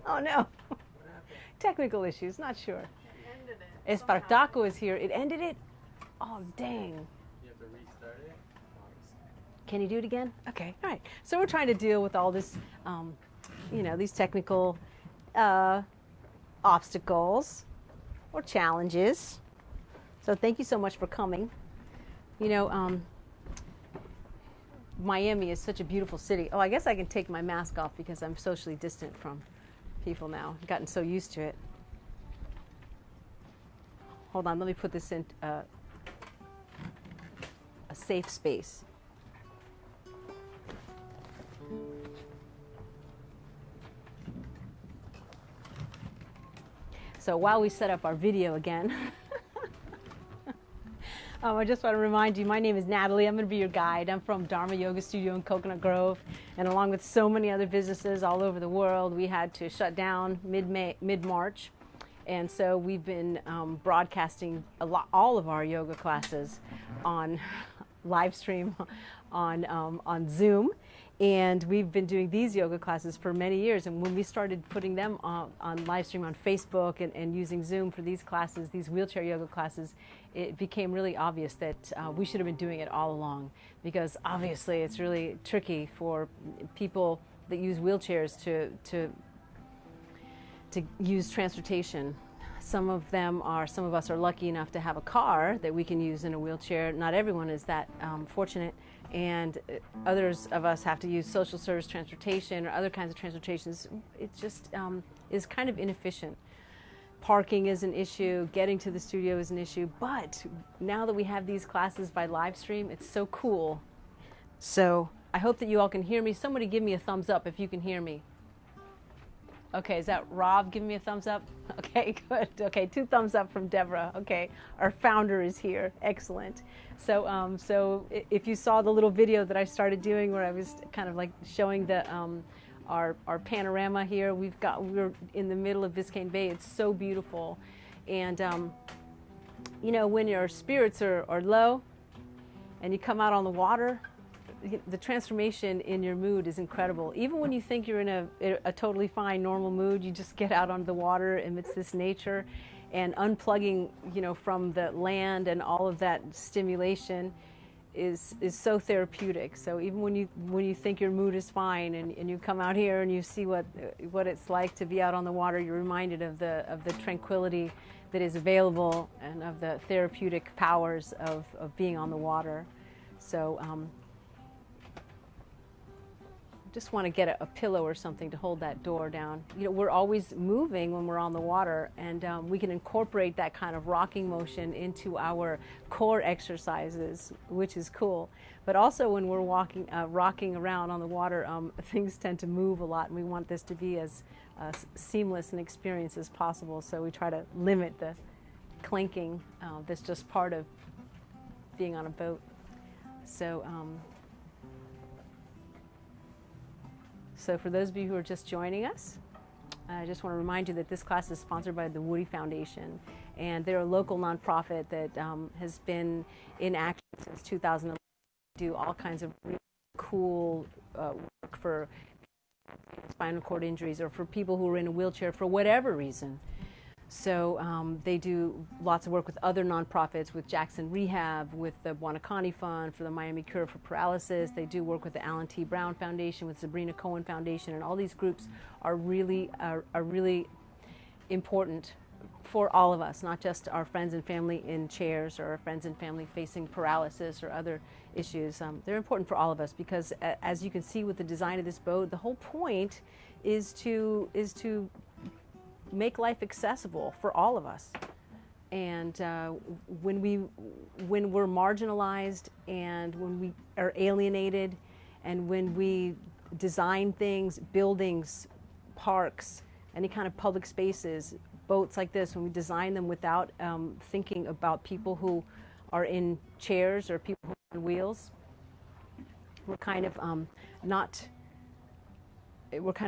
Oh no. Technical issues, not sure. It ended it. Espartaco is here. It ended it? Oh, dang. You have to restart it. Can you do it again? Okay, all right. So we're trying to deal with all this, these technical obstacles or challenges. So thank you so much for coming. Miami is such a beautiful city. Oh, I guess I can take my mask off because I'm socially distant from people now. I've gotten so used to it. Hold on, let me put this in a safe space. So while we set up our video again, I just want to remind you, my name is Natalie. I'm going to be your guide. I'm from Dharma Yoga Studio in Coconut Grove. And along with so many other businesses all over the world, we had to shut down mid-March. And so we've been broadcasting all of our yoga classes on live stream on Zoom. And we've been doing these yoga classes for many years. And when we started putting them on live stream on Facebook and using Zoom for these classes, these wheelchair yoga classes, it became really obvious that we should have been doing it all along. Because obviously it's really tricky for people that use wheelchairs to use transportation. Some of us are lucky enough to have a car that we can use in a wheelchair. Not everyone is that fortunate. And others of us have to use social service transportation or other kinds of transportations. It just is kind of inefficient. Parking is an issue, getting to the studio is an issue, but now that we have these classes by live stream, it's so cool. So I hope that you all can hear me. Somebody give me a thumbs up if you can hear me. Okay, is that Rob giving me a thumbs up? Okay, good. Okay, 2 thumbs up from Deborah. Okay, our founder is here. Excellent. So if you saw the little video that I started doing where I was kind of like showing the our panorama here, we're in the middle of Biscayne Bay. It's so beautiful, and when your spirits are low, and you come out on the water, the transformation in your mood is incredible. Even when you think you're in a totally fine, normal mood, you just get out onto the water amidst this nature, and unplugging, from the land and all of that stimulation is so therapeutic. So even when you think your mood is fine and you come out here and you see what it's like to be out on the water, you're reminded of the tranquility that is available and of the therapeutic powers of being on the water. So just want to get a pillow or something to hold that door down. We're always moving when we're on the water, and we can incorporate that kind of rocking motion into our core exercises, which is cool. But also when we're rocking around on the water, things tend to move a lot, and we want this to be as seamless an experience as possible. So we try to limit the clinking that's just part of being on a boat. So for those of you who are just joining us, I just want to remind you that this class is sponsored by the Woody Foundation, and they're a local nonprofit that has been in action since 2011. They do all kinds of really cool work for spinal cord injuries or for people who are in a wheelchair for whatever reason. So they do lots of work with other nonprofits, with Jackson Rehab, with the Wanakani Fund, for the Miami Cure for Paralysis. They do work with the Alan T. Brown Foundation, with Sabrina Cohen Foundation, and all these groups are really important for all of us, not just our friends and family in chairs or our friends and family facing paralysis or other issues. They're important for all of us because, as you can see with the design of this boat, the whole point is to make life accessible for all of us. And when we're marginalized, and when we are alienated, and when we design things, buildings, parks, any kind of public spaces, boats like this, when we design them without thinking about people who are in chairs or people who are on wheels, we're kind of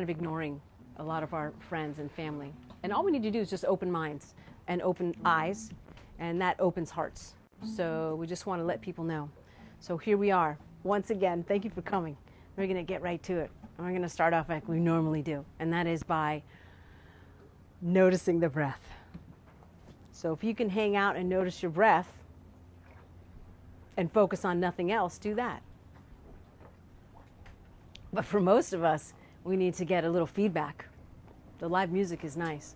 ignoring a lot of our friends and family. And all we need to do is just open minds and open eyes, and that opens hearts. So we just want to let people know. So here we are. Once again, thank you for coming. We're going to get right to it. And we're going to start off like we normally do, and that is by noticing the breath. So if you can hang out and notice your breath and focus on nothing else, do that. But for most of us, we need to get a little feedback. The live music is nice.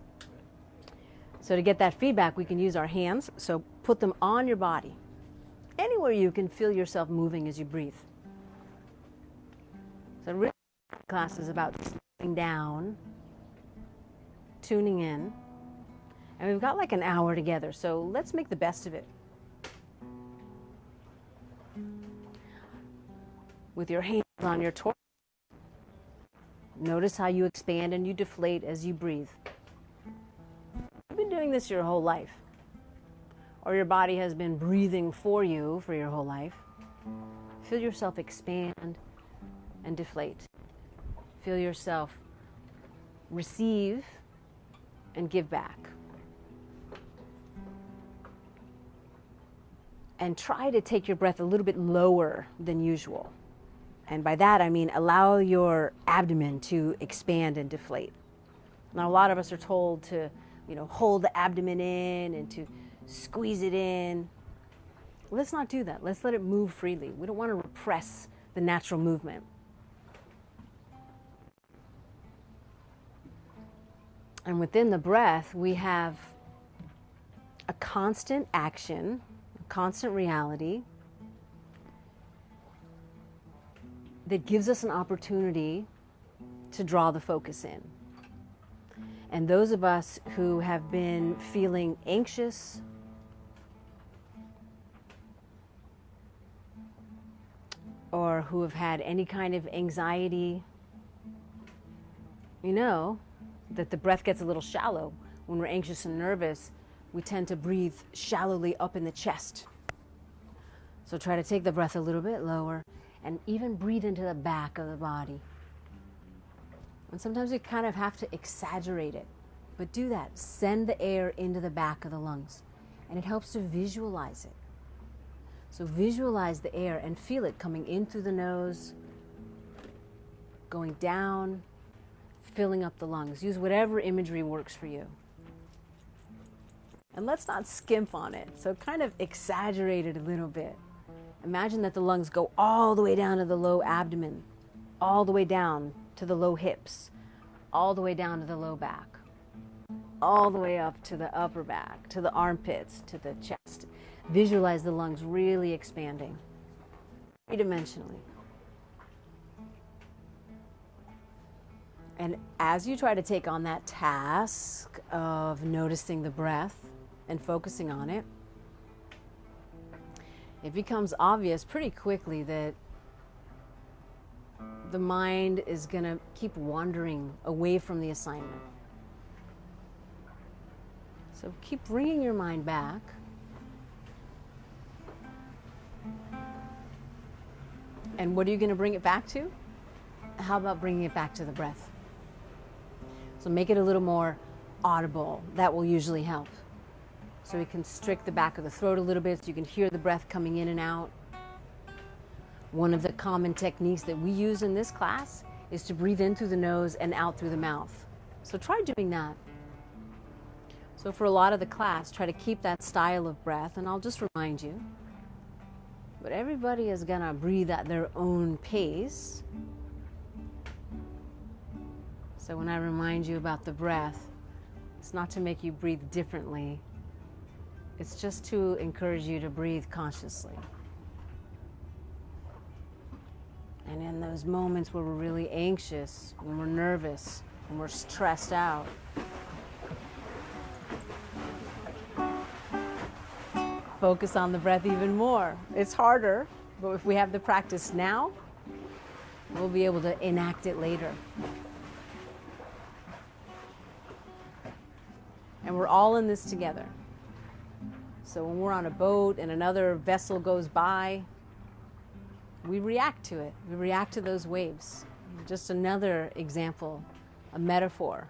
So to get that feedback, we can use our hands. So put them on your body. Anywhere you can feel yourself moving as you breathe. So really, class is about slowing down, tuning in. And we've got like an hour together, so let's make the best of it. With your hands on your torso, notice how you expand and you deflate as you breathe. You've been doing this your whole life, or your body has been breathing for you for your whole life. Feel yourself expand and deflate. Feel yourself receive and give back. And try to take your breath a little bit lower than usual. And by that I mean allow your abdomen to expand and deflate. Now a lot of us are told to, hold the abdomen in and to squeeze it in. Let's not do that. Let's let it move freely. We don't want to repress the natural movement. And within the breath, we have a constant action, a constant reality that gives us an opportunity to draw the focus in. And those of us who have been feeling anxious, or who have had any kind of anxiety, that the breath gets a little shallow. When we're anxious and nervous, we tend to breathe shallowly up in the chest. So try to take the breath a little bit lower and even breathe into the back of the body. And sometimes we kind of have to exaggerate it, but do that. Send the air into the back of the lungs, and it helps to visualize it. So visualize the air and feel it coming in through the nose, going down, filling up the lungs. Use whatever imagery works for you. And let's not skimp on it. So kind of exaggerate it a little bit. Imagine that the lungs go all the way down to the low abdomen, all the way down to the low hips, all the way down to the low back, all the way up to the upper back, to the armpits, to the chest. Visualize the lungs really expanding, three-dimensionally. And as you try to take on that task of noticing the breath and focusing on it, it becomes obvious pretty quickly that the mind is going to keep wandering away from the assignment. So keep bringing your mind back. And what are you going to bring it back to? How about bringing it back to the breath? So make it a little more audible. That will usually help. So we constrict the back of the throat a little bit so you can hear the breath coming in and out. One of the common techniques that we use in this class is to breathe in through the nose and out through the mouth. So try doing that. So for a lot of the class, try to keep that style of breath, and I'll just remind you. But everybody is going to breathe at their own pace. So when I remind you about the breath, it's not to make you breathe differently. It's just to encourage you to breathe consciously. And in those moments where we're really anxious, when we're nervous, when we're stressed out, focus on the breath even more. It's harder, but if we have the practice now, we'll be able to enact it later. And we're all in this together. So when we're on a boat and another vessel goes by, we react to it. We react to those waves. Just another example, a metaphor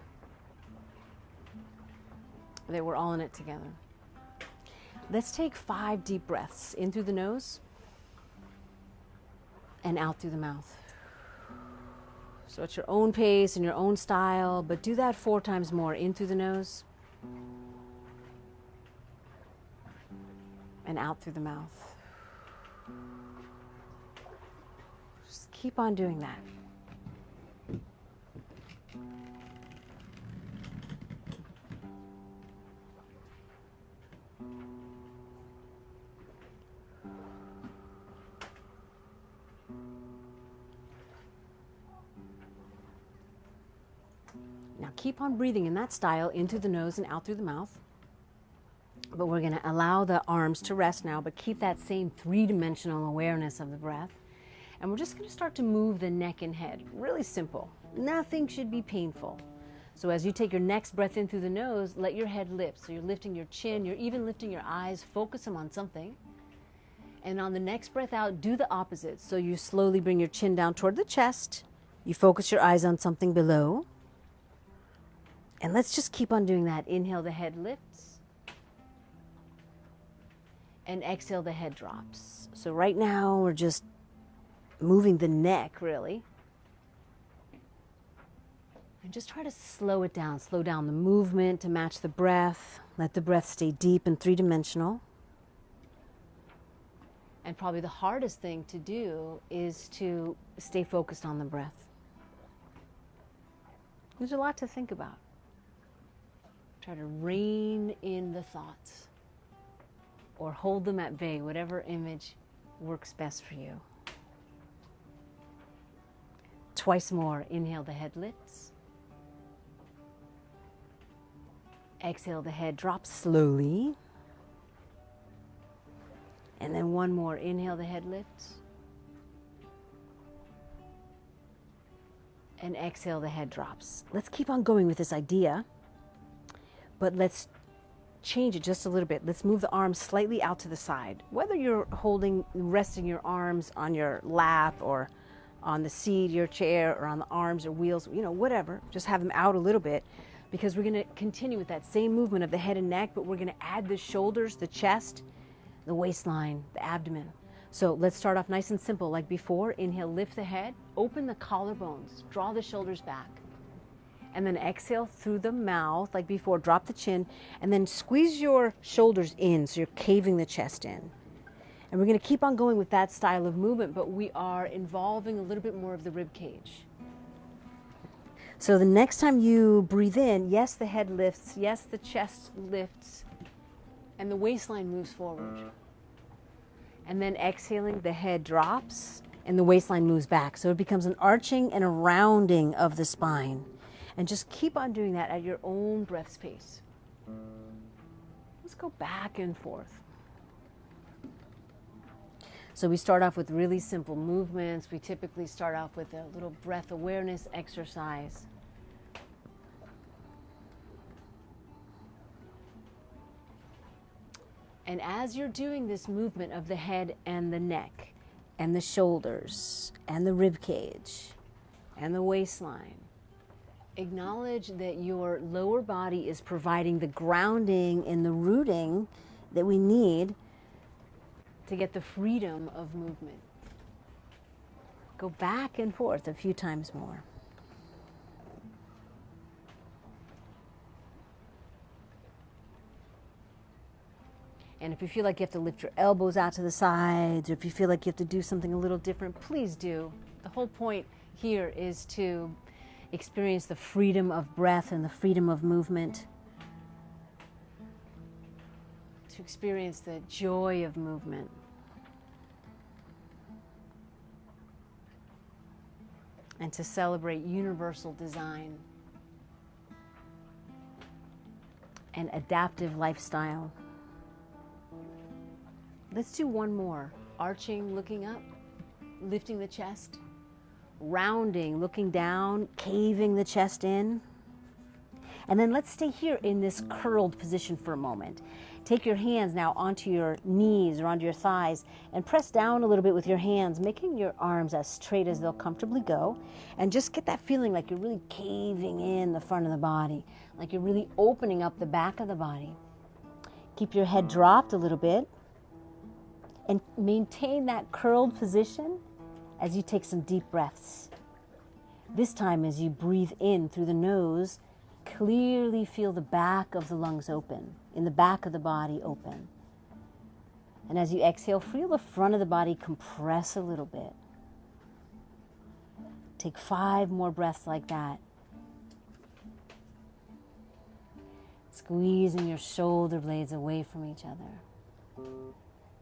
that we're all in it together. Let's take 5 deep breaths in through the nose and out through the mouth. So at your own pace and your own style, but do that 4 times more. In through the nose and out through the mouth. Just keep on doing that. Now keep on breathing in that style, in through the nose and out through the mouth. But we're going to allow the arms to rest now, but keep that same 3-dimensional awareness of the breath. And we're just going to start to move the neck and head. Really simple. Nothing should be painful. So as you take your next breath in through the nose, let your head lift. So you're lifting your chin, you're even lifting your eyes, focus them on something. And on the next breath out, do the opposite. So you slowly bring your chin down toward the chest. You focus your eyes on something below. And let's just keep on doing that. Inhale, the head lifts. And exhale, the head drops. So right now, we're just moving the neck, really. And just try to slow it down. Slow down the movement to match the breath. Let the breath stay deep and 3-dimensional. And probably the hardest thing to do is to stay focused on the breath. There's a lot to think about. Try to rein in the thoughts or hold them at bay, whatever image works best for you. Twice more. Inhale, the head lifts. Exhale, the head drops slowly. And then one more. Inhale, the head lifts. And exhale, the head drops. Let's keep on going with this idea. But let's change it just a little bit. Let's move the arms slightly out to the side. Whether you're resting your arms on your lap or on the seat of your chair or on the arms or wheels, whatever. Just have them out a little bit because we're going to continue with that same movement of the head and neck, but we're going to add the shoulders, the chest, the waistline, the abdomen. So let's start off nice and simple like before. Inhale, lift the head, open the collarbones, draw the shoulders back. And then exhale through the mouth, like before, drop the chin, and then squeeze your shoulders in so you're caving the chest in. And we're going to keep on going with that style of movement, but we are involving a little bit more of the rib cage. So the next time you breathe in, yes, the head lifts, yes, the chest lifts, and the waistline moves forward. And then exhaling, the head drops, and the waistline moves back. So it becomes an arching and a rounding of the spine. And just keep on doing that at your own breath's pace. Let's go back and forth. So we start off with really simple movements. We typically start off with a little breath awareness exercise. And as you're doing this movement of the head and the neck and the shoulders and the rib cage and the waistline, acknowledge that your lower body is providing the grounding and the rooting that we need to get the freedom of movement. Go back and forth a few times more. And if you feel like you have to lift your elbows out to the sides, or if you feel like you have to do something a little different, please do. The whole point here is to experience the freedom of breath and the freedom of movement. To experience the joy of movement. And to celebrate universal design and adaptive lifestyle. Let's do one more. Arching, looking up, lifting the chest, rounding, looking down, caving the chest in. And then let's stay here in this curled position for a moment. Take your hands now onto your knees or onto your thighs and press down a little bit with your hands, making your arms as straight as they'll comfortably go. And just get that feeling like you're really caving in the front of the body, like you're really opening up the back of the body. Keep your head dropped a little bit and maintain that curled position as you take some deep breaths. This time, as you breathe in through the nose, clearly feel the back of the lungs open, in the back of the body open. And as you exhale, feel the front of the body compress a little bit. Take 5 more breaths like that. Squeezing your shoulder blades away from each other.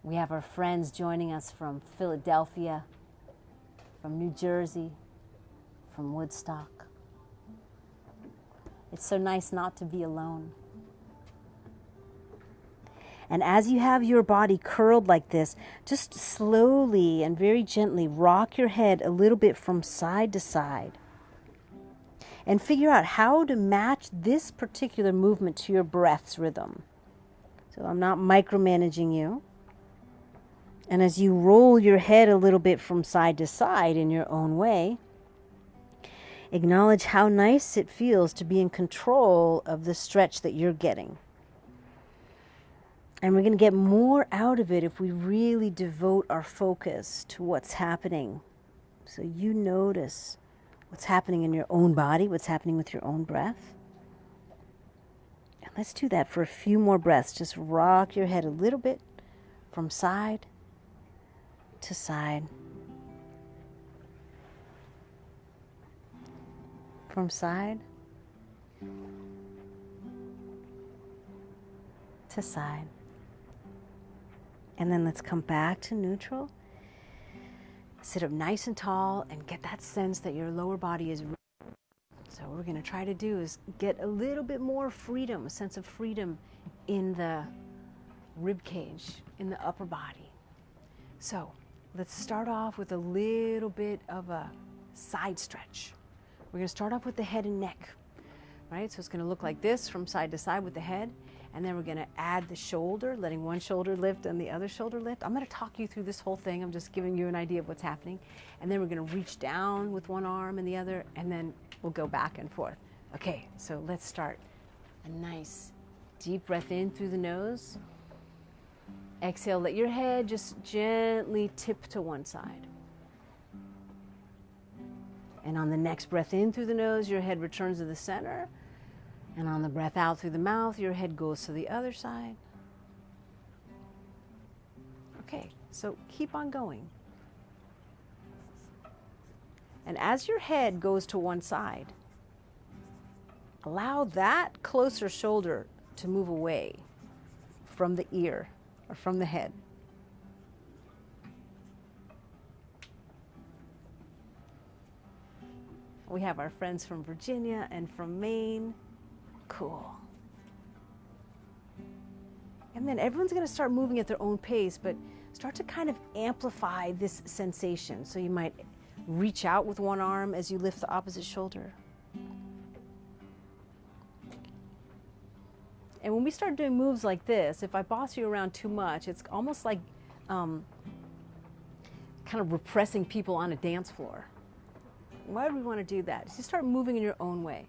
We have our friends joining us from Philadelphia, from New Jersey, from Woodstock. It's so nice not to be alone. And as you have your body curled like this, just slowly and very gently rock your head a little bit from side to side. And figure out how to match this particular movement to your breath's rhythm. So I'm not micromanaging you. And as you roll your head a little bit from side to side in your own way, acknowledge how nice it feels to be in control of the stretch that you're getting. And we're going to get more out of it if we really devote our focus to what's happening. So you notice what's happening in your own body, what's happening with your own breath. And let's do that for a few more breaths. Just rock your head a little bit from side to side. From side to side. And then let's come back to neutral. Sit up nice and tall and get that sense that your lower body is. So what we're going to try to do is get a little bit more freedom, a sense of freedom in the rib cage, in the upper body. So let's start off with a little bit of a side stretch. We're going to start off with the head and neck, right? So it's going to look like this from side to side with the head. And then we're going to add the shoulder, letting one shoulder lift and the other shoulder lift. I'm going to talk you through this whole thing. I'm just giving you an idea of what's happening. And then we're going to reach down with one arm and the other, and then we'll go back and forth. Okay, so let's start. A nice deep breath in through the nose. Exhale, let your head just gently tip to one side. And on the next breath in through the nose, your head returns to the center. And on the breath out through the mouth, your head goes to the other side. Okay, so keep on going. And as your head goes to one side, allow that closer shoulder to move away from the ear or from the head. We have our friends from Virginia and from Maine. Cool. And then everyone's going to start moving at their own pace, but start to kind of amplify this sensation. So you might reach out with one arm as you lift the opposite shoulder. And when we start doing moves like this, if I boss you around too much, it's almost like kind of repressing people on a dance floor. Why do we want to do that? Just start moving in your own way.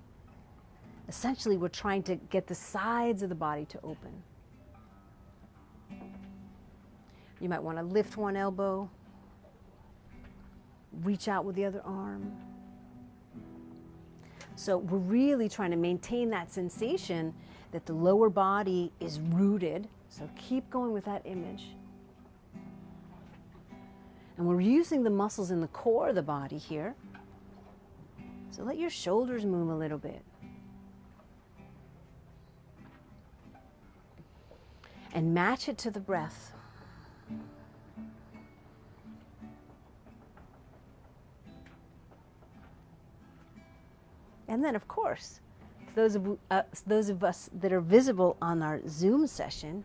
Essentially, we're trying to get the sides of the body to open. You might want to lift one elbow, reach out with the other arm. So we're really trying to maintain that sensation that the lower body is rooted. So keep going with that image. And we're using the muscles in the core of the body here. So let your shoulders move a little bit. And match it to the breath. And then, of course, those of us that are visible on our Zoom session,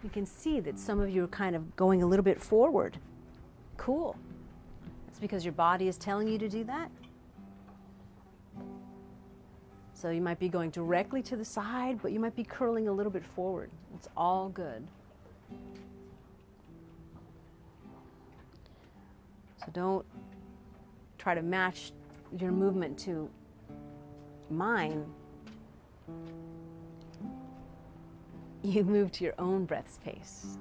we can see that some of you are kind of going a little bit forward. Cool. It's because your body is telling you to do that. So you might be going directly to the side, but you might be curling a little bit forward. It's all good. So don't try to match your movement to mine. You move to your own breath's pace.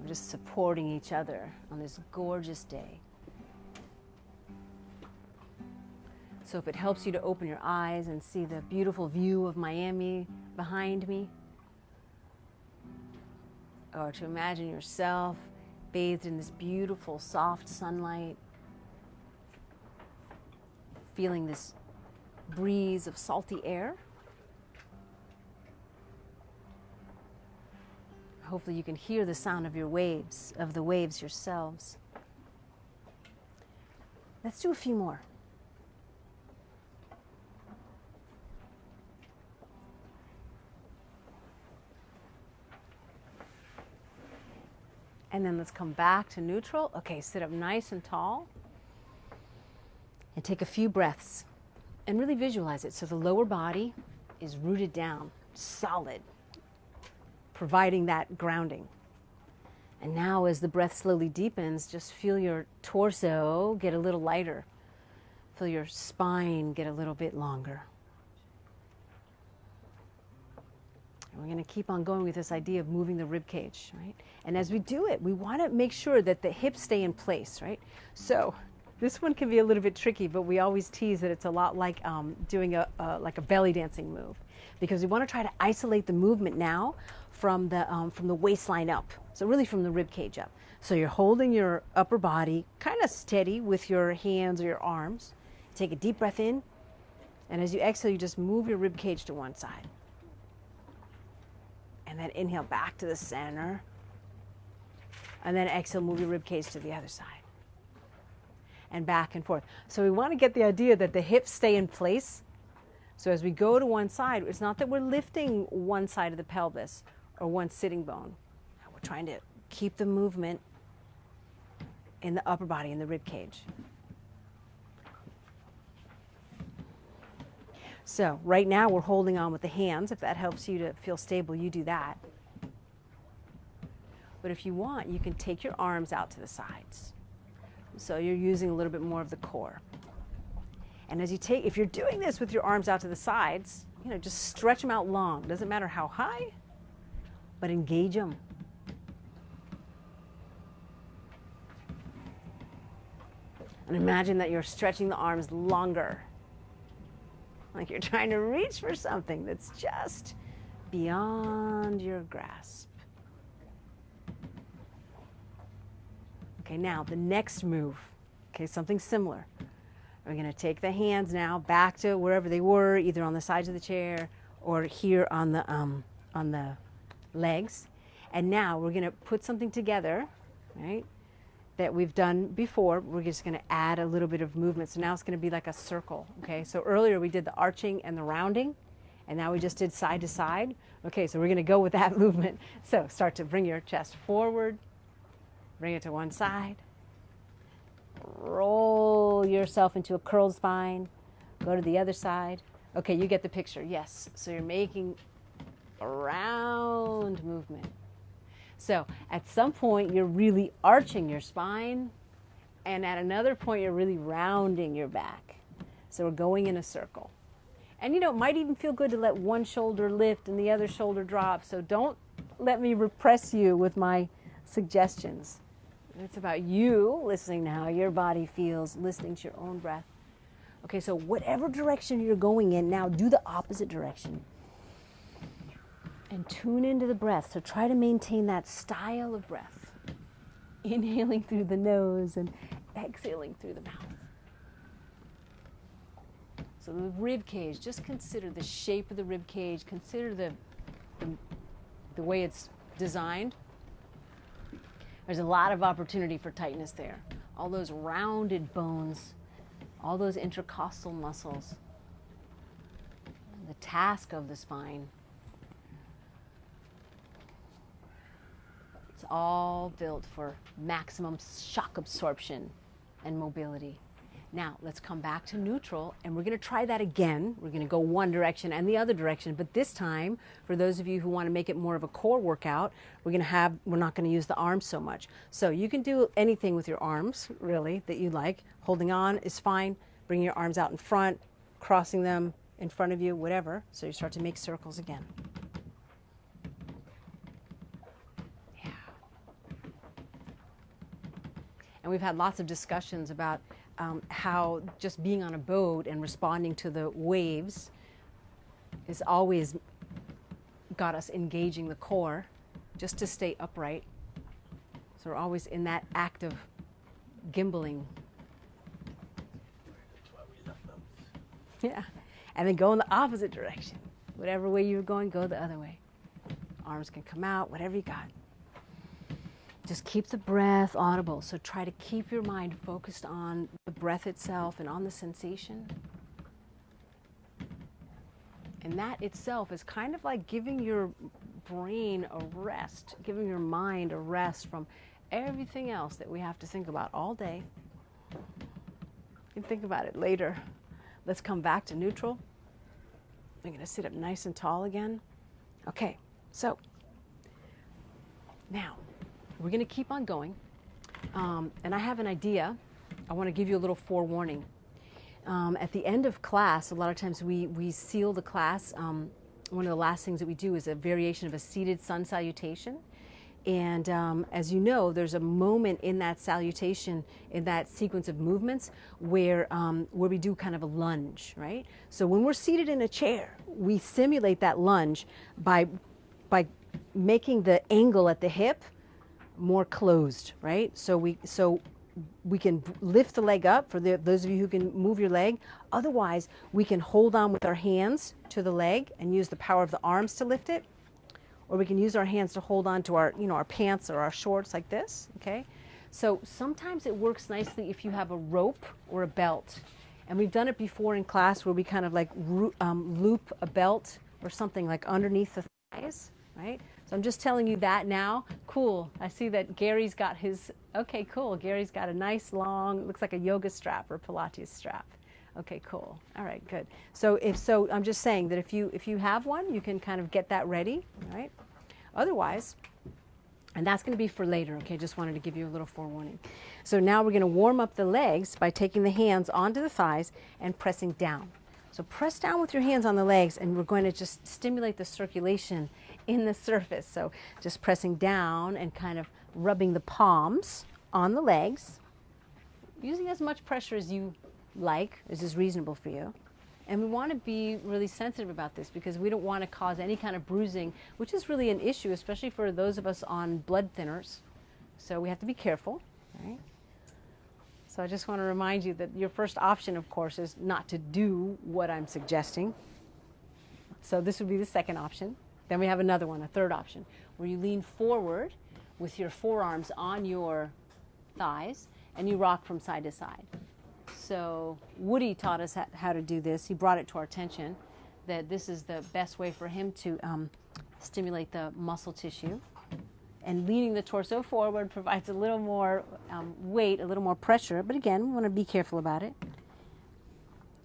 We're just supporting each other on this gorgeous day. So if it helps you to open your eyes and see the beautiful view of Miami behind me, or to imagine yourself bathed in this beautiful, soft sunlight, feeling this breeze of salty air. Hopefully you can hear the sound of your waves, of the waves yourselves. Let's do a few more. And then let's come back to neutral. Okay, sit up nice and tall. And take a few breaths. And really visualize it. So the lower body is rooted down, solid, providing that grounding. And now as the breath slowly deepens, just feel your torso get a little lighter. Feel your spine get a little bit longer. And we're going to keep on going with this idea of moving the rib cage, right? And as we do it, we want to make sure that the hips stay in place, right? So this one can be a little bit tricky, but we always tease that it's a lot like doing a belly dancing move, because we want to try to isolate the movement now from the waistline up. So really from the rib cage up. So you're holding your upper body kind of steady with your hands or your arms. Take a deep breath in, and as you exhale, you just move your rib cage to one side. And then inhale back to the center. And then exhale, move your rib cage to the other side. And back and forth. So we want to get the idea that the hips stay in place. So as we go to one side, it's not that we're lifting one side of the pelvis or one sitting bone. We're trying to keep the movement in the upper body, in the rib cage. So right now we're holding on with the hands. If that helps you to feel stable, you do that. But if you want, you can take your arms out to the sides. So you're using a little bit more of the core. And as you take, if you're doing this with your arms out to the sides, just stretch them out long. Doesn't matter how high, but engage them. And imagine that you're stretching the arms longer. Like you're trying to reach for something that's just beyond your grasp. Okay, now the next move. Okay, something similar. We're going to take the hands now back to wherever they were, either on the sides of the chair or here on the legs. And now we're going to put something together, right, that we've done before. We're just going to add a little bit of movement. So now it's going to be like a circle, okay? So earlier we did the arching and the rounding, and now we just did side to side. Okay, so we're going to go with that movement. So start to bring your chest forward, bring it to one side, roll yourself into a curled spine, go to the other side. Okay, you get the picture, yes. So you're making a round movement. So at some point, you're really arching your spine, and at another point, you're really rounding your back. So we're going in a circle. And it might even feel good to let one shoulder lift and the other shoulder drop. So don't let me repress you with my suggestions. It's about you listening to how your body feels, listening to your own breath. Okay, so whatever direction you're going in, now do the opposite direction. And tune into the breath. So try to maintain that style of breath. Inhaling through the nose and exhaling through the mouth. So the rib cage, just consider the shape of the rib cage. Consider the way it's designed. There's a lot of opportunity for tightness there. All those rounded bones, all those intercostal muscles, the task of the spine. It's all built for maximum shock absorption and mobility. Now, let's come back to neutral, and we're going to try that again. We're going to go one direction and the other direction, but this time, for those of you who want to make it more of a core workout, we're not going to use the arms so much. So you can do anything with your arms, really, that you like. Holding on is fine. Bringing your arms out in front, crossing them in front of you, whatever. So you start to make circles again. And we've had lots of discussions about how just being on a boat and responding to the waves is always got us engaging the core just to stay upright. So we're always in that act of gimbaling. Yeah. And then go in the opposite direction. Whatever way you're going, go the other way. Arms can come out, whatever you got. Just keep the breath audible. So try to keep your mind focused on the breath itself and on the sensation. And that itself is kind of like giving your brain a rest, giving your mind a rest from everything else that we have to think about all day. You can think about it later. Let's come back to neutral. I'm going to sit up nice and tall again. Okay, so now we're going to keep on going. And I have an idea. I want to give you a little forewarning. At the end of class, a lot of times we seal the class. One of the last things that we do is a variation of a seated sun salutation. And as you know, there's a moment in that salutation, in that sequence of movements, where we do kind of a lunge, right? So when we're seated in a chair, we simulate that lunge by making the angle at the hip more closed, right? So we can lift the leg up for those of you who can move your leg. Otherwise, we can hold on with our hands to the leg and use the power of the arms to lift it. Or we can use our hands to hold on to our, our pants or our shorts like this, okay? So sometimes it works nicely if you have a rope or a belt. And we've done it before in class where we kind of like loop a belt or something like underneath the thighs, right? So I'm just telling you that now. Cool. I see that Gary's got his, okay, cool. Gary's got a nice long, looks like a yoga strap or Pilates strap. Okay, cool. All right, good. So I'm just saying that if you have one, you can kind of get that ready, right? Otherwise, and that's going to be for later, okay? Just wanted to give you a little forewarning. So now we're going to warm up the legs by taking the hands onto the thighs and pressing down. So press down with your hands on the legs, and we're going to just stimulate the circulation in the surface. So just pressing down and kind of rubbing the palms on the legs, using as much pressure as you like, as is reasonable for you. And we want to be really sensitive about this because we don't want to cause any kind of bruising, which is really an issue, especially for those of us on blood thinners. So we have to be careful, right? So I just want to remind you that your first option, of course, is not to do what I'm suggesting. So this would be the second option. Then we have another one, a third option, where you lean forward with your forearms on your thighs and you rock from side to side. So Woody taught us how to do this. He brought it to our attention that this is the best way for him to stimulate the muscle tissue. And leaning the torso forward provides a little more weight, a little more pressure. But again, we want to be careful about it.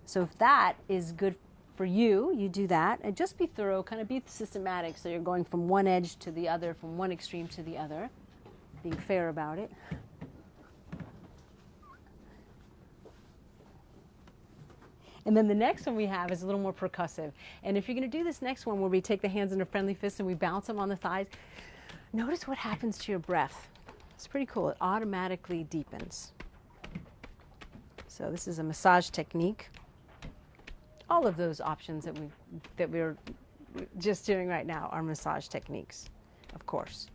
So if that is good for you, you do that. And just be thorough, kind of be systematic. So you're going from one edge to the other, from one extreme to the other, being fair about it. And then the next one we have is a little more percussive. And if you're going to do this next one where we take the hands in a friendly fist and we bounce them on the thighs, notice what happens to your breath. It's pretty cool. It automatically deepens. So this is a massage technique. All of those options that we're just doing right now are massage techniques, of course.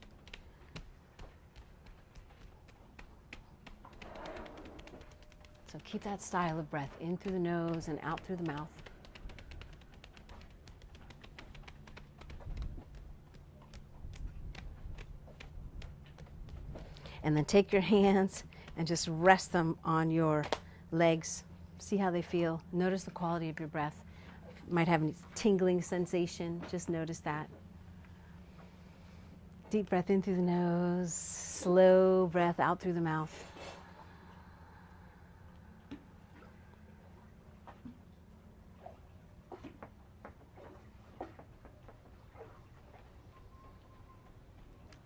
So keep that style of breath in through the nose and out through the mouth. And then take your hands and just rest them on your legs. See how they feel. Notice the quality of your breath. You might have a tingling sensation. Just notice that. Deep breath in through the nose. Slow breath out through the mouth.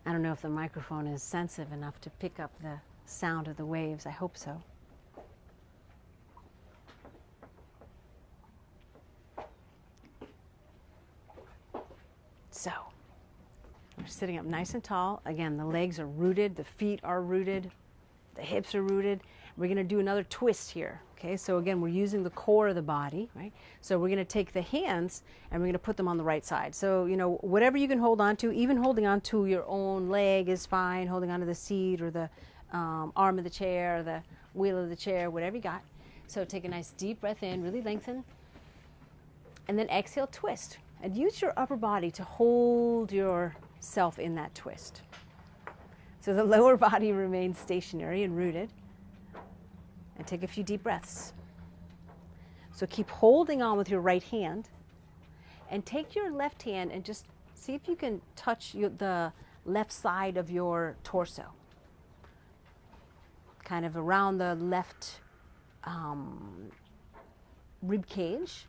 I don't know if the microphone is sensitive enough to pick up the sound of the waves. I hope so. So, we're sitting up nice and tall. Again, the legs are rooted, the feet are rooted, the hips are rooted. We're going to do another twist here. Okay, so again, we're using the core of the body, right? So we're going to take the hands and we're going to put them on the right side. So, you know, whatever you can hold on to, even holding on to your own leg is fine, holding onto the seat or the arm of the chair, or the wheel of the chair, whatever you got. So take a nice deep breath in, really lengthen, and then exhale, twist. And use your upper body to hold yourself in that twist. So the lower body remains stationary and rooted. And take a few deep breaths. So keep holding on with your right hand. And take your left hand and just see if you can touch the left side of your torso. Kind of around the left rib cage.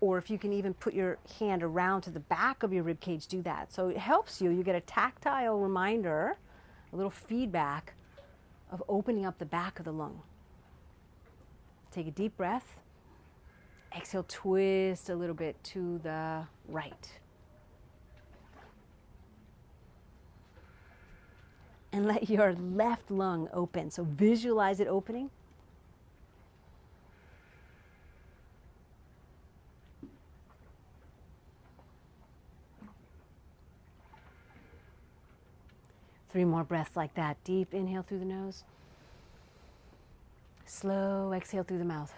Or if you can even put your hand around to the back of your rib cage, do that. So it helps you. You get a tactile reminder, a little feedback of opening up the back of the lung. Take a deep breath. Exhale, twist a little bit to the right. And let your left lung open. So visualize it opening. Three more breaths like that. Deep inhale through the nose. Slow exhale through the mouth.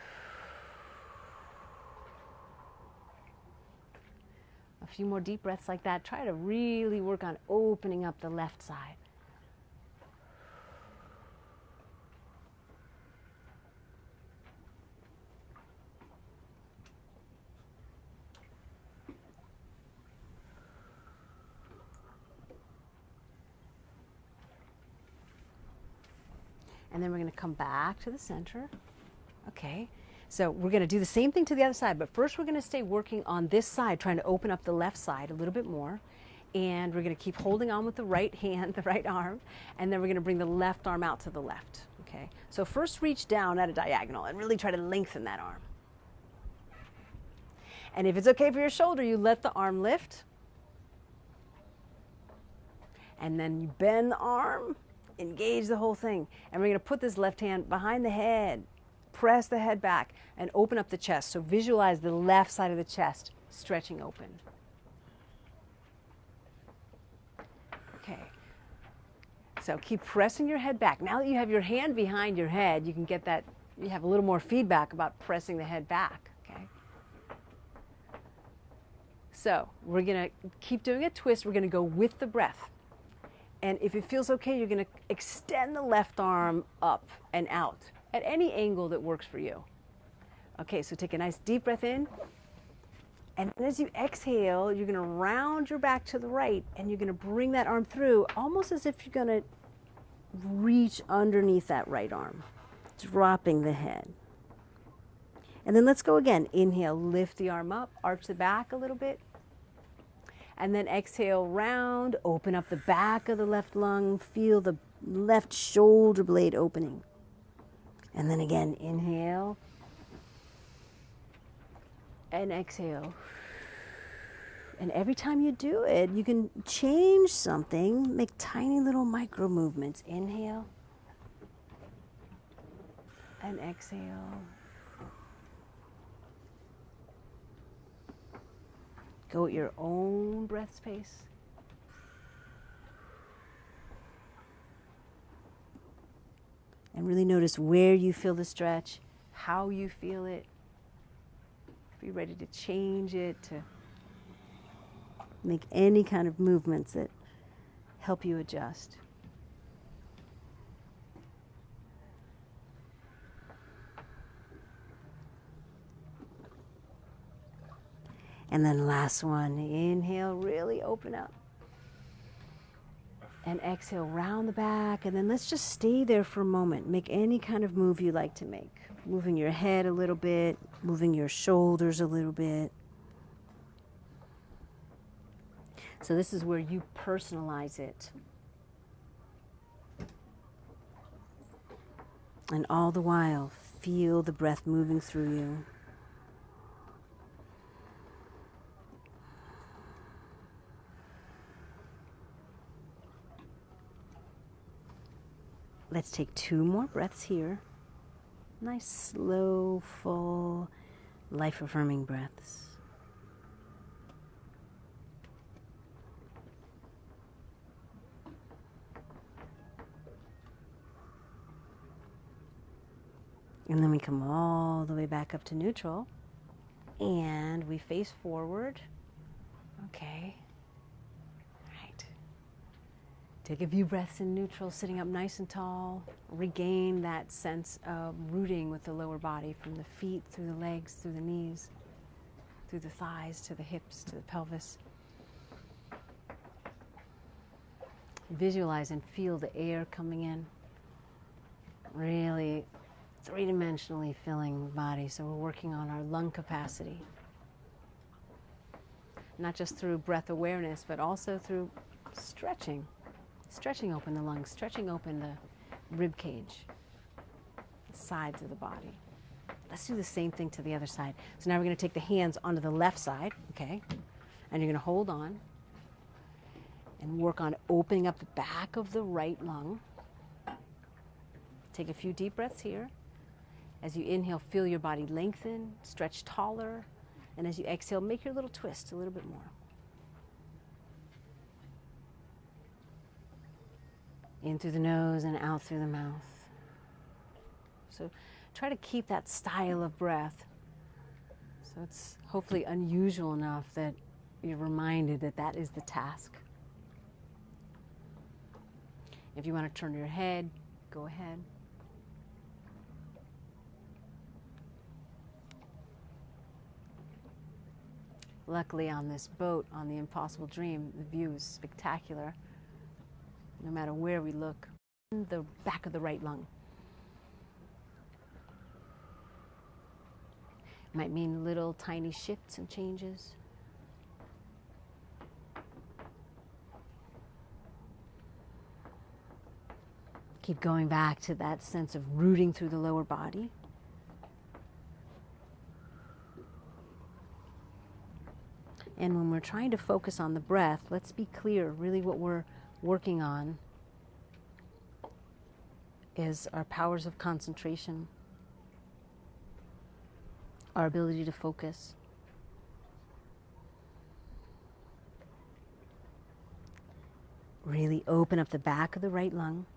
A few more deep breaths like that. Try to really work on opening up the left side. And then we're going to come back to the center. Okay, so we're going to do the same thing to the other side, but first we're going to stay working on this side, trying to open up the left side a little bit more. And we're going to keep holding on with the right hand, the right arm, and then we're going to bring the left arm out to the left. Okay, so first reach down at a diagonal and really try to lengthen that arm. And if it's okay for your shoulder, you let the arm lift. And then you bend the arm. Engage the whole thing. And we're going to put this left hand behind the head, press the head back, and open up the chest. So visualize the left side of the chest stretching open. Okay. So keep pressing your head back. Now that you have your hand behind your head, you can get that, you have a little more feedback about pressing the head back. Okay. So we're going to keep doing a twist. We're going to go with the breath. And if it feels okay, you're going to extend the left arm up and out at any angle that works for you. Okay, so take a nice deep breath in. And as you exhale, you're going to round your back to the right and you're going to bring that arm through almost as if you're going to reach underneath that right arm, dropping the head. And then let's go again. Inhale, lift the arm up, arch the back a little bit. And then exhale, round, open up the back of the left lung, feel the left shoulder blade opening. And then again, inhale. And exhale. And every time you do it, you can change something, make tiny little micro movements. Inhale. And exhale. Go at your own breath pace. And really notice where you feel the stretch, how you feel it. Be ready to change it, to make any kind of movements that help you adjust. And then last one, inhale, really open up. And exhale, round the back, and then let's just stay there for a moment. Make any kind of move you like to make. Moving your head a little bit, moving your shoulders a little bit. So this is where you personalize it. And all the while, feel the breath moving through you. Let's take 2 more breaths here. Nice, slow, full, life-affirming breaths. And then we come all the way back up to neutral. And we face forward. Okay. All right. Take a few breaths in neutral, sitting up nice and tall. Regain that sense of rooting with the lower body, from the feet, through the legs, through the knees, through the thighs, to the hips, to the pelvis. Visualize and feel the air coming in. Really three-dimensionally filling the body. So we're working on our lung capacity. Not just through breath awareness, but also through stretching. Stretching open the lungs, stretching open the rib cage, the sides of the body. Let's do the same thing to the other side. So now we're going to take the hands onto the left side, okay? And you're going to hold on and work on opening up the back of the right lung. Take a few deep breaths here. As you inhale, feel your body lengthen, stretch taller. And as you exhale, make your little twist a little bit more. In through the nose and out through the mouth. So try to keep that style of breath. So it's hopefully unusual enough that you're reminded that that is the task. If you want to turn your head, go ahead. Luckily on this boat, on the Impossible Dream, the view is spectacular. No matter where we look, the back of the right lung. Might mean little tiny shifts and changes. Keep going back to that sense of rooting through the lower body. And when we're trying to focus on the breath, let's be clear, really what we're working on is our powers of concentration, our ability to focus. Really open up the back of the right lung.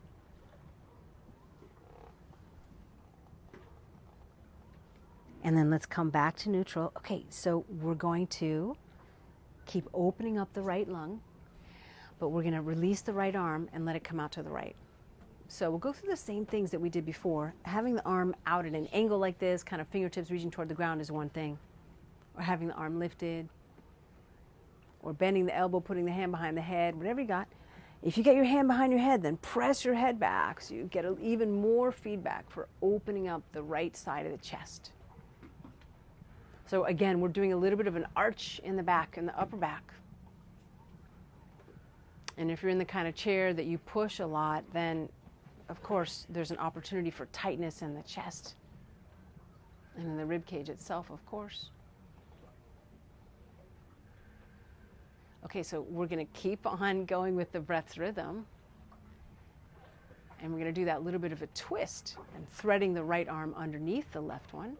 And then let's come back to neutral. Okay, so we're going to keep opening up the right lung, but we're going to release the right arm and let it come out to the right. So we'll go through the same things that we did before. Having the arm out at an angle like this, kind of fingertips reaching toward the ground, is one thing. Or having the arm lifted, or bending the elbow, putting the hand behind the head, whatever you got. If you get your hand behind your head, then press your head back so you get even more feedback for opening up the right side of the chest. So again, we're doing a little bit of an arch in the back, in the upper back. And if you're in the kind of chair that you push a lot, then of course there's an opportunity for tightness in the chest and in the rib cage itself, of course. Okay, so we're going to keep on going with the breath's rhythm. And we're going to do that little bit of a twist and threading the right arm underneath the left one.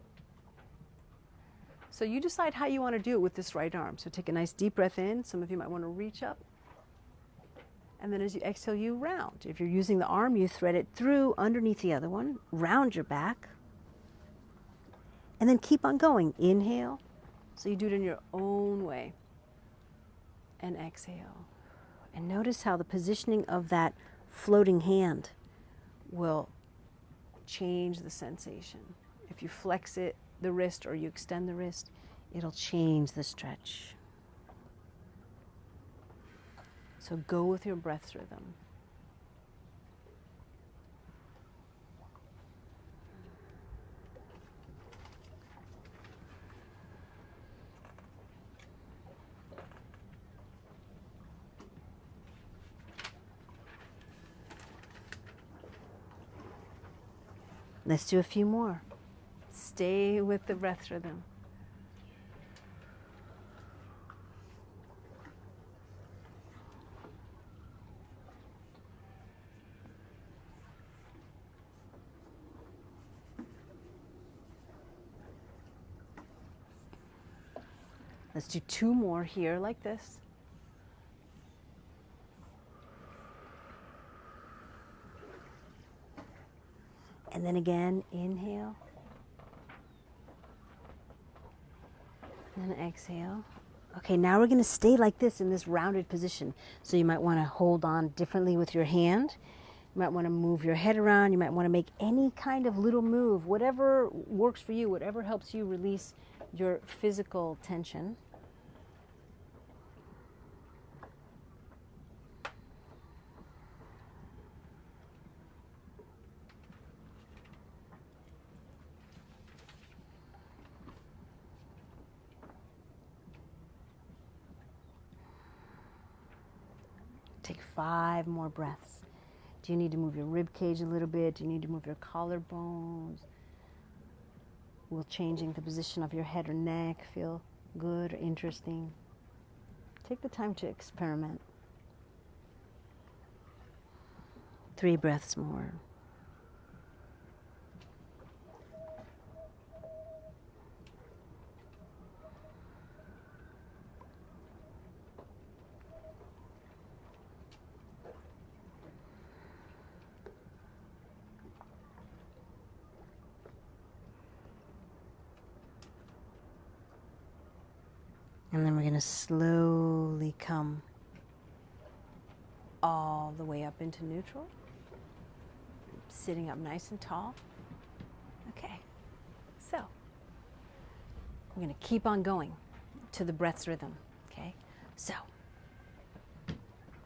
So you decide how you want to do it with this right arm. So take a nice deep breath in. Some of you might want to reach up. And then as you exhale, you round. If you're using the arm, you thread it through underneath the other one. Round your back. And then keep on going. Inhale. So you do it in your own way. And exhale. And notice how the positioning of that floating hand will change the sensation. If you flex it, the wrist, or you extend the wrist, it'll change the stretch. So go with your breath's rhythm. Let's do a few more. Stay with the breath rhythm. Let's do 2 more here like this. And then again, inhale. And exhale. Okay, now we're going to stay like this in this rounded position. So you might want to hold on differently with your hand. You might want to move your head around. You might want to make any kind of little move, whatever works for you, whatever helps you release your physical tension. Take 5 more breaths. Do you need to move your rib cage a little bit? Do you need to move your collarbones? Will changing the position of your head or neck feel good or interesting? Take the time to experiment. 3 breaths more. And then we're going to slowly come all the way up into neutral. Sitting up nice and tall. Okay, so we're going to keep on going to the breath's rhythm. Okay, so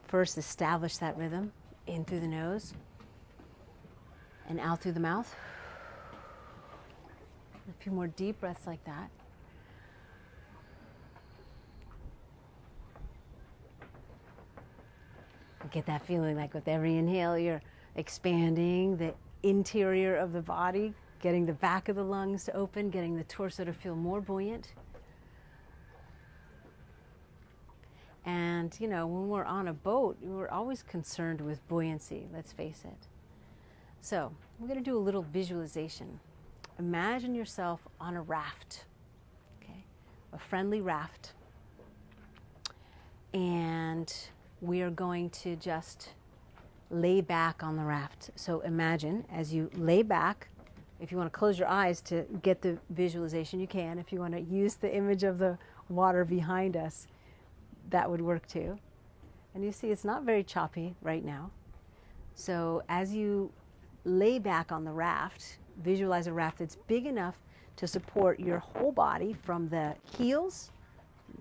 first establish that rhythm in through the nose and out through the mouth. A few more deep breaths like that. Get that feeling like with every inhale, you're expanding the interior of the body, getting the back of the lungs to open, getting the torso to feel more buoyant. And, you know, when we're on a boat, we're always concerned with buoyancy, let's face it. So we're going to do a little visualization. Imagine yourself on a raft, okay? A friendly raft. And we are going to just lay back on the raft. So imagine as you lay back, if you want to close your eyes to get the visualization, you can. If you want to use the image of the water behind us, that would work too. And you see it's not very choppy right now. So as you lay back on the raft, visualize a raft that's big enough to support your whole body from the heels,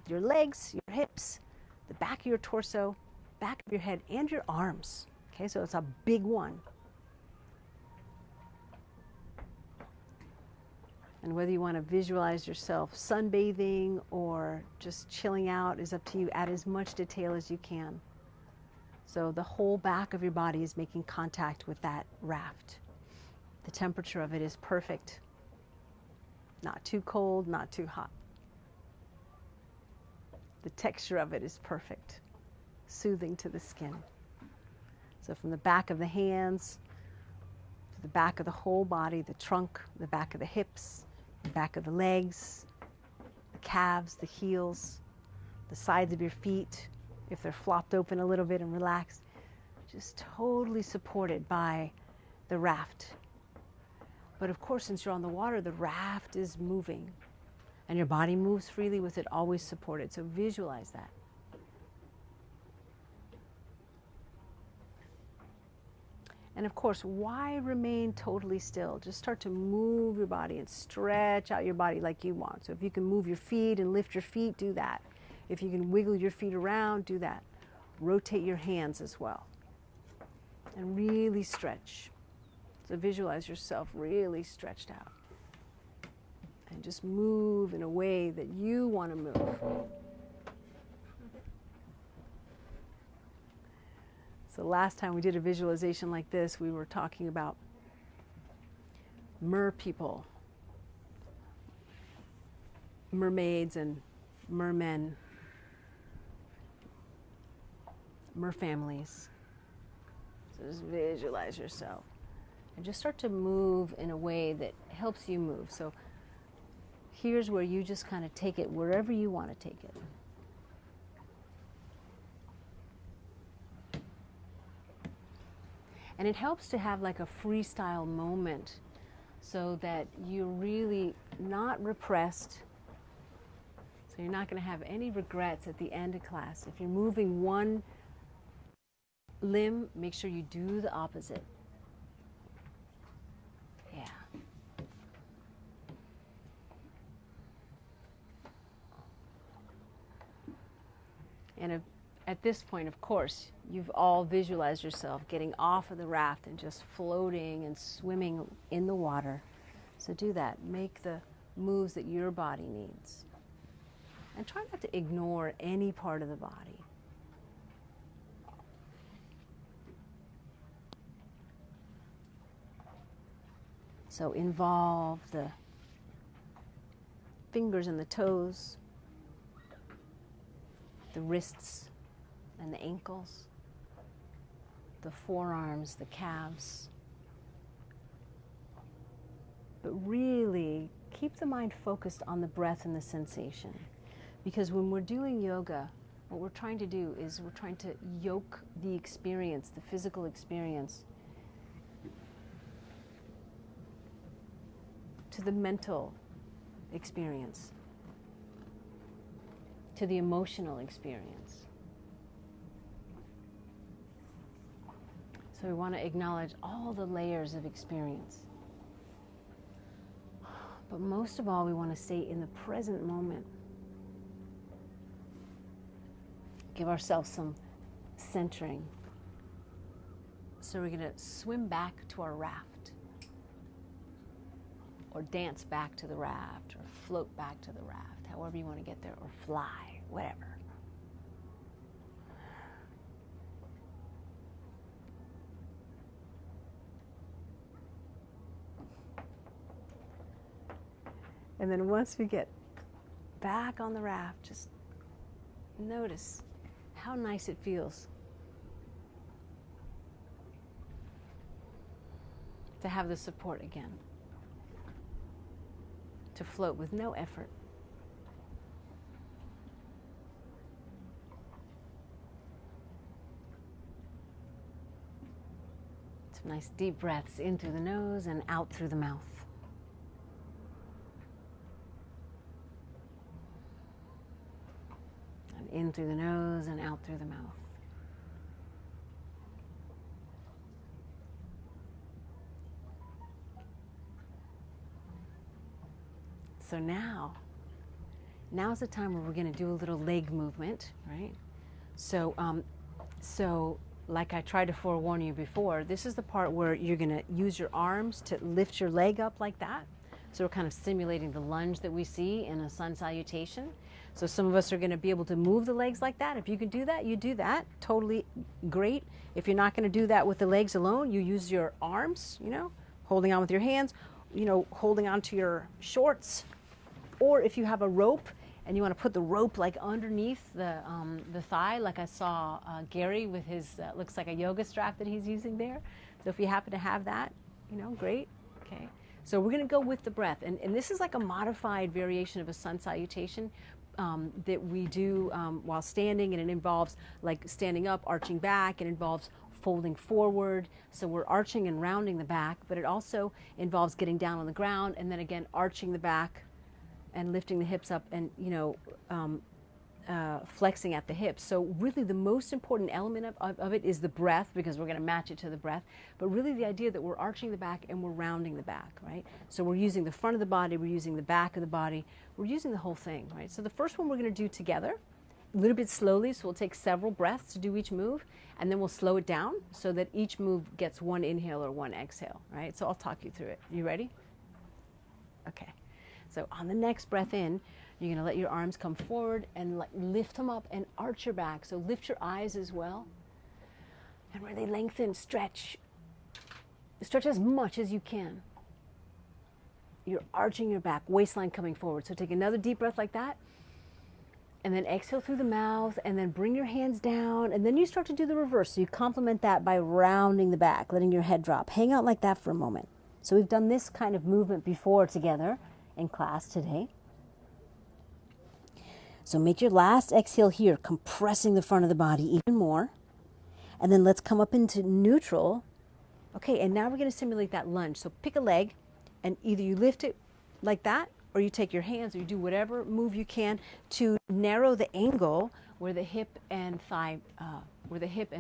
your legs, your hips, the back of your torso, back of your head, and your arms. Okay, so it's a big one. And whether you want to visualize yourself sunbathing or just chilling out is up to you. Add as much detail as you can. So the whole back of your body is making contact with that raft. The temperature of it is perfect. Not too cold, not too hot. The texture of it is perfect. Soothing to the skin. So from the back of the hands to the back of the whole body, the trunk, the back of the hips, the back of the legs, the calves, the heels, the sides of your feet, if they're flopped open a little bit and relaxed, just totally supported by the raft. But of course, since you're on the water, the raft is moving and your body moves freely with it always supported. So visualize that. And of course, why remain totally still? Just start to move your body and stretch out your body like you want. So if you can move your feet and lift your feet, do that. If you can wiggle your feet around, do that. Rotate your hands as well. And really stretch. So visualize yourself really stretched out. And just move in a way that you want to move. So last time we did a visualization like this, we were talking about mer people, mermaids and mermen, mer families. So just visualize yourself and just start to move in a way that helps you move. So here's where you just kind of take it wherever you want to take it. And it helps to have like a freestyle moment so that you're really not repressed. So you're not going to have any regrets at the end of class. If you're moving one limb, make sure you do the opposite. Yeah. And at this point, of course, you've all visualized yourself getting off of the raft and just floating and swimming in the water. So do that. Make the moves that your body needs. And try not to ignore any part of the body. So involve the fingers and the toes, the wrists and the ankles, the forearms, the calves. But really keep the mind focused on the breath and the sensation. Because when we're doing yoga, what we're trying to do is we're trying to yoke the experience, the physical experience, to the mental experience, to the emotional experience. So we want to acknowledge all the layers of experience. But most of all, we want to stay in the present moment. Give ourselves some centering. So we're going to swim back to our raft, or dance back to the raft, or float back to the raft, however you want to get there, or fly, whatever. And then once we get back on the raft, just notice how nice it feels to have the support again, to float with no effort. Some nice deep breaths in through the nose and out through the mouth. In through the nose and out through the mouth. So now's the time where we're going to do a little leg movement, right? So like I tried to forewarn you before, this is the part where you're going to use your arms to lift your leg up like that. So we're kind of simulating the lunge that we see in a sun salutation. So some of us are going to be able to move the legs like that. If you can do that, you do that. Totally great. If you're not going to do that with the legs alone, you use your arms, holding on with your hands, holding on to your shorts. Or if you have a rope and you want to put the rope like underneath the thigh, like I saw Gary with his, looks like a yoga strap that he's using there. So if you happen to have that, great. Okay. So we're going to go with the breath. And this is like a modified variation of a sun salutation that we do while standing, and it involves like standing up, arching back. It involves folding forward. So we're arching and rounding the back, but it also involves getting down on the ground and then again arching the back and lifting the hips up and, flexing at the hips. So really the most important element of it is the breath, because we're going to match it to the breath. But really the idea that we're arching the back and we're rounding the back, right? So we're using the front of the body, we're using the back of the body, we're using the whole thing, right? So the first one we're going to do together, a little bit slowly, so we'll take several breaths to do each move, and then we'll slow it down so that each move gets one inhale or one exhale, right? So I'll talk you through it. You ready? Okay. So on the next breath in, you're going to let your arms come forward and lift them up and arch your back. So lift your eyes as well. And really lengthen, stretch. Stretch as much as you can. You're arching your back, waistline coming forward. So take another deep breath like that. And then exhale through the mouth, and then bring your hands down. And then you start to do the reverse. So you complement that by rounding the back, letting your head drop. Hang out like that for a moment. So we've done this kind of movement before together in class today. So make your last exhale here, compressing the front of the body even more. And then let's come up into neutral. Okay, and now we're going to simulate that lunge. So pick a leg, and either you lift it like that, or you take your hands, or you do whatever move you can to narrow the angle where the hip and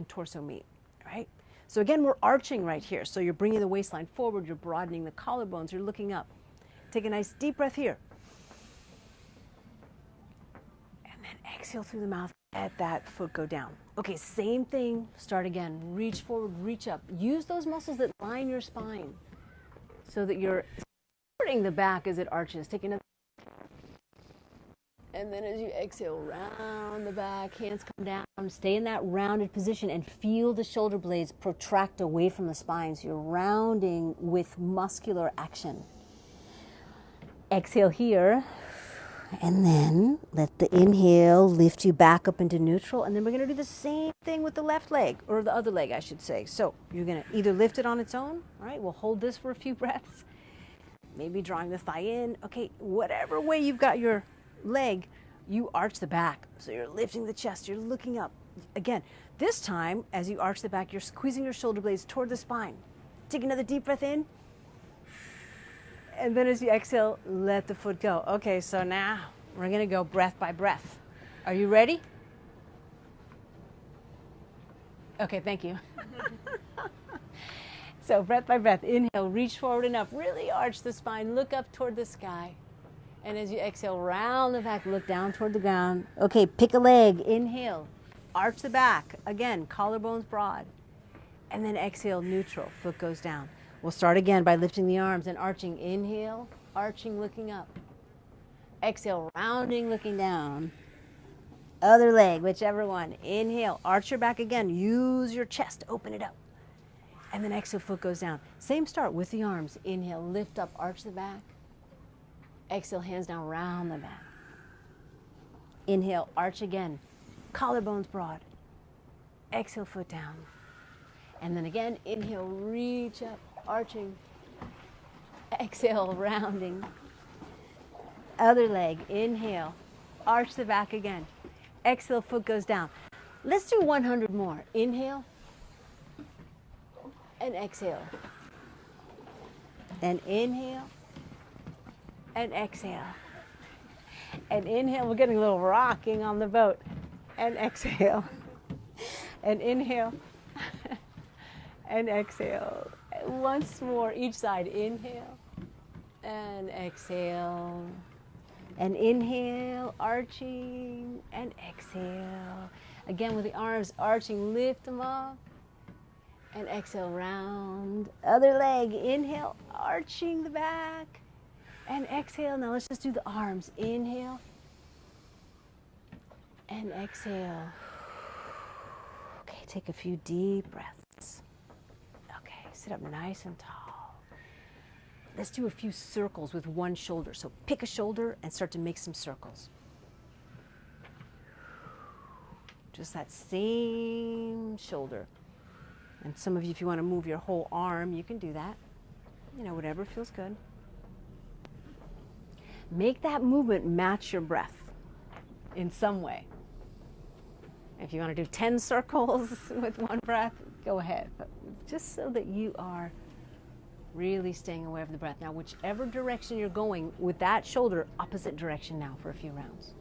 torso meet, right? So again, we're arching right here. So you're bringing the waistline forward, you're broadening the collarbones, you're looking up. Take a nice deep breath here. And then exhale through the mouth, let that foot go down. Okay, same thing, start again. Reach forward, reach up. Use those muscles that line your spine so that you're supporting the back as it arches. Take another. And then as you exhale, round the back, hands come down. Stay in that rounded position and feel the shoulder blades protract away from the spine. So you're rounding with muscular action. Exhale here. And then let the inhale lift you back up into neutral. And then we're going to do the same thing with the left leg, or the other leg, I should say. So you're going to either lift it on its own. All right, we'll hold this for a few breaths. Maybe drawing the thigh in. Okay, whatever way you've got your leg, you arch the back. So you're lifting the chest, you're looking up. Again, this time, as you arch the back, you're squeezing your shoulder blades toward the spine. Take another deep breath in. And then as you exhale, let the foot go. Okay, so now we're going to go breath by breath. Are you ready? Okay, thank you. So breath by breath, inhale, reach forward enough, really arch the spine, look up toward the sky. And as you exhale, round the back, look down toward the ground. Okay, pick a leg, inhale, arch the back. Again, collarbones broad. And then exhale, neutral, foot goes down. We'll start again by lifting the arms and arching. Inhale, arching, looking up. Exhale, rounding, looking down. Other leg, whichever one. Inhale, arch your back again. Use your chest, open it up. And then exhale, foot goes down. Same start with the arms. Inhale, lift up, arch the back. Exhale, hands down, round the back. Inhale, arch again. Collarbones broad. Exhale, foot down. And then again, inhale, reach up, arching. Exhale, rounding. Other leg, inhale, arch the back again. Exhale, foot goes down. Let's do 100 more. Inhale and exhale. And inhale and exhale. And inhale, we're getting a little rocking on the boat. And exhale. And inhale. And exhale. Once more, each side. Inhale and exhale. And inhale, arching, and exhale. Again with the arms arching, lift them up. And exhale, round. Other leg, inhale, arching the back. And exhale. Now let's just do the arms. Inhale. And exhale. Okay, take a few deep breaths. Okay, sit up nice and tall. Let's do a few circles with one shoulder. So pick a shoulder and start to make some circles. Just that same shoulder. And some of you, if you want to move your whole arm, you can do that. You know, whatever feels good. Make that movement match your breath in some way. If you want to do 10 circles with one breath, go ahead. But just so that you are really staying aware of the breath. Now, whichever direction you're going with that shoulder, opposite direction now for a few rounds.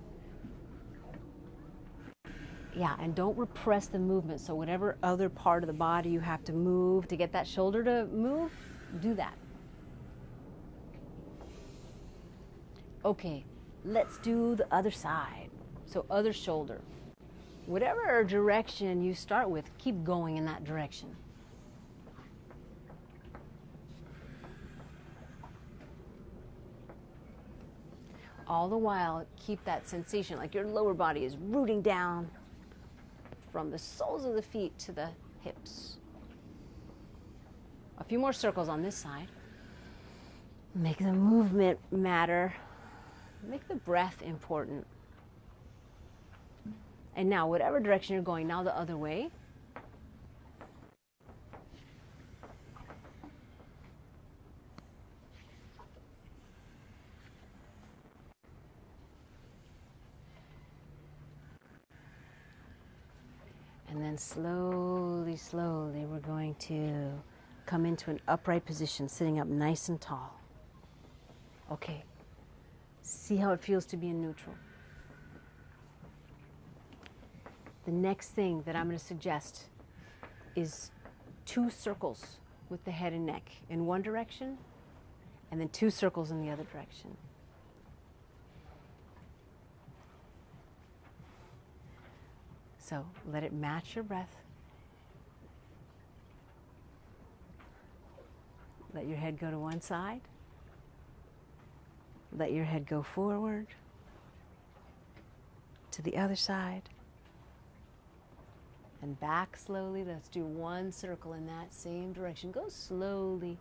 Yeah, and don't repress the movement. So whatever other part of the body you have to move to get that shoulder to move, do that. Okay, let's do the other side. So other shoulder. Whatever direction you start with, keep going in that direction. All the while, keep that sensation like your lower body is rooting down from the soles of the feet to the hips. A few more circles on this side. Make the movement matter. Make the breath important. And now, whatever direction you're going, now the other way. And then slowly, slowly, we're going to come into an upright position, sitting up nice and tall. Okay. See how it feels to be in neutral. The next thing that I'm going to suggest is 2 circles with the head and neck in one direction, and then 2 circles in the other direction. So let it match your breath. Let your head go to one side. Let your head go forward to the other side. And back slowly. Let's do 1 circle in that same direction. Go slowly.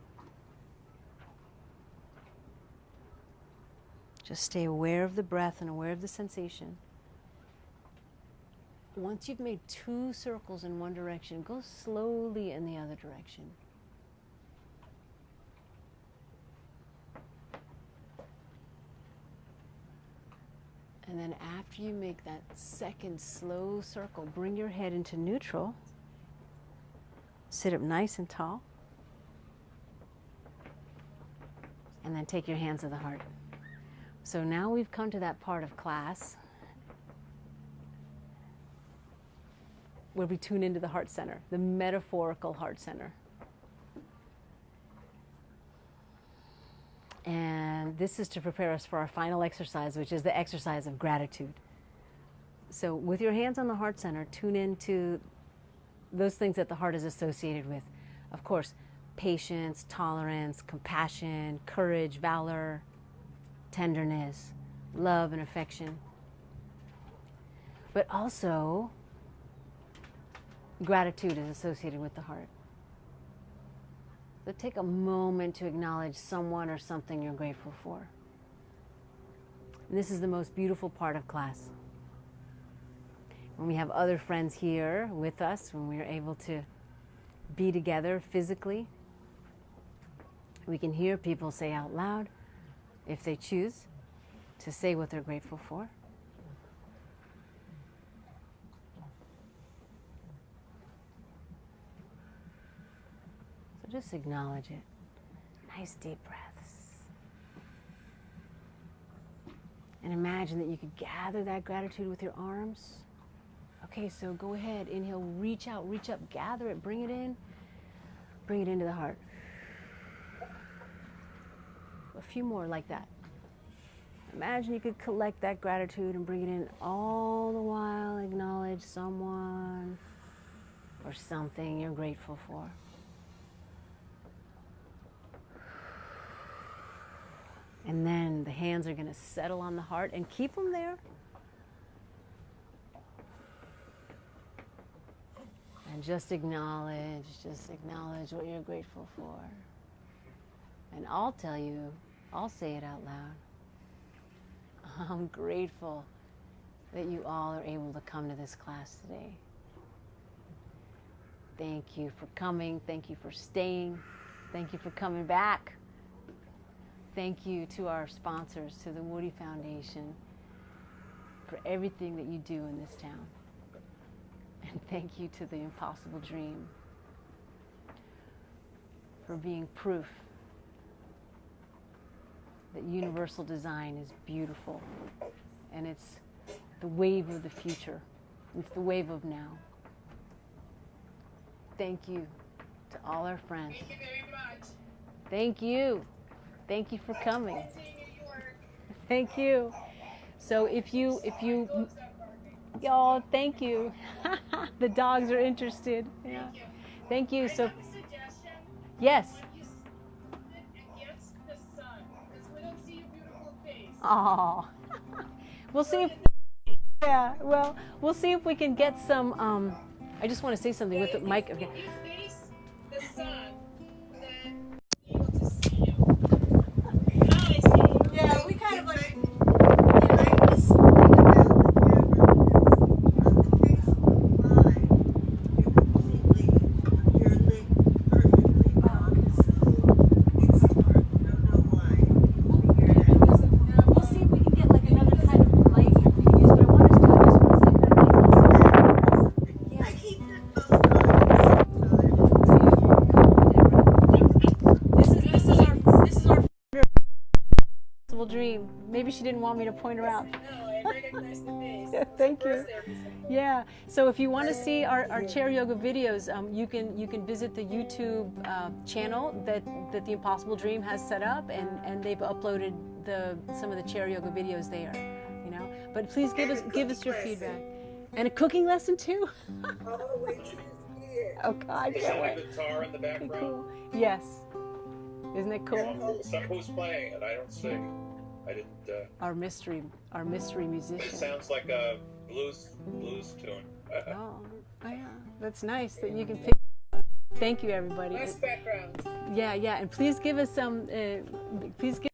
Just stay aware of the breath and aware of the sensation. Once you've made 2 circles in one direction, go slowly in the other direction. And then after you make that second slow circle, bring your head into neutral. Sit up nice and tall. And then take your hands to the heart. So now we've come to that part of class where we tune into the heart center, the metaphorical heart center. And this is to prepare us for our final exercise, which is the exercise of gratitude. So with your hands on the heart center, tune into those things that the heart is associated with. Of course, patience, tolerance, compassion, courage, valor, tenderness, love, and affection. But also, gratitude is associated with the heart. So take a moment to acknowledge someone or something you're grateful for. And this is the most beautiful part of class. When we have other friends here with us, when we are able to be together physically, we can hear people say out loud, if they choose, to say what they're grateful for. So just acknowledge it. Nice deep breaths. And imagine that you could gather that gratitude with your arms. Okay, so go ahead, inhale, reach out, reach up, gather it, bring it into the heart. A few more like that. Imagine you could collect that gratitude and bring it in, all the while acknowledge someone or something you're grateful for. And then the hands are going to settle on the heart and keep them there. And just acknowledge what you're grateful for. And I'll tell you, I'll say it out loud. I'm grateful that you all are able to come to this class today. Thank you for coming. Thank you for staying. Thank you for coming back. Thank you to our sponsors, to the Moody Foundation, for everything that you do in this town. And thank you to the Impossible Dream for being proof that universal design is beautiful, and it's the wave of the future. It's the wave of now. Thank you to all our friends. Thank you very much. Thank you. Thank you for coming. Thank you. So if you, oh, thank you. The dogs are interested. Yeah. Thank you. So, yes. Oh, we'll see if, yeah, well, we'll see if we can get some, I just want to say something with the mic. Okay. If you face the sun, then you will to see you. Now I see you. Yeah, we kind of like, I keep she didn't want me to point her out. No, I recognize the face. Thank you. First episode. Yeah. So if you want to see our chair yoga videos, you can visit the YouTube channel that the Impossible Dream has set up, and they've uploaded some of the chair yoga videos there. You know. But please give us your feedback. And a cooking lesson too. Oh, wait, yeah. Oh God, Is can't that a wait. guitar in the Okay, background? cool. Yes. Isn't it cool? Who's playing it? I don't sing. I didn't. Our mystery It musician. sounds like a blues tune. Oh, yeah. That's nice that you can pick. Thank you, everybody. Nice background. Yeah, and please give us some. Please give.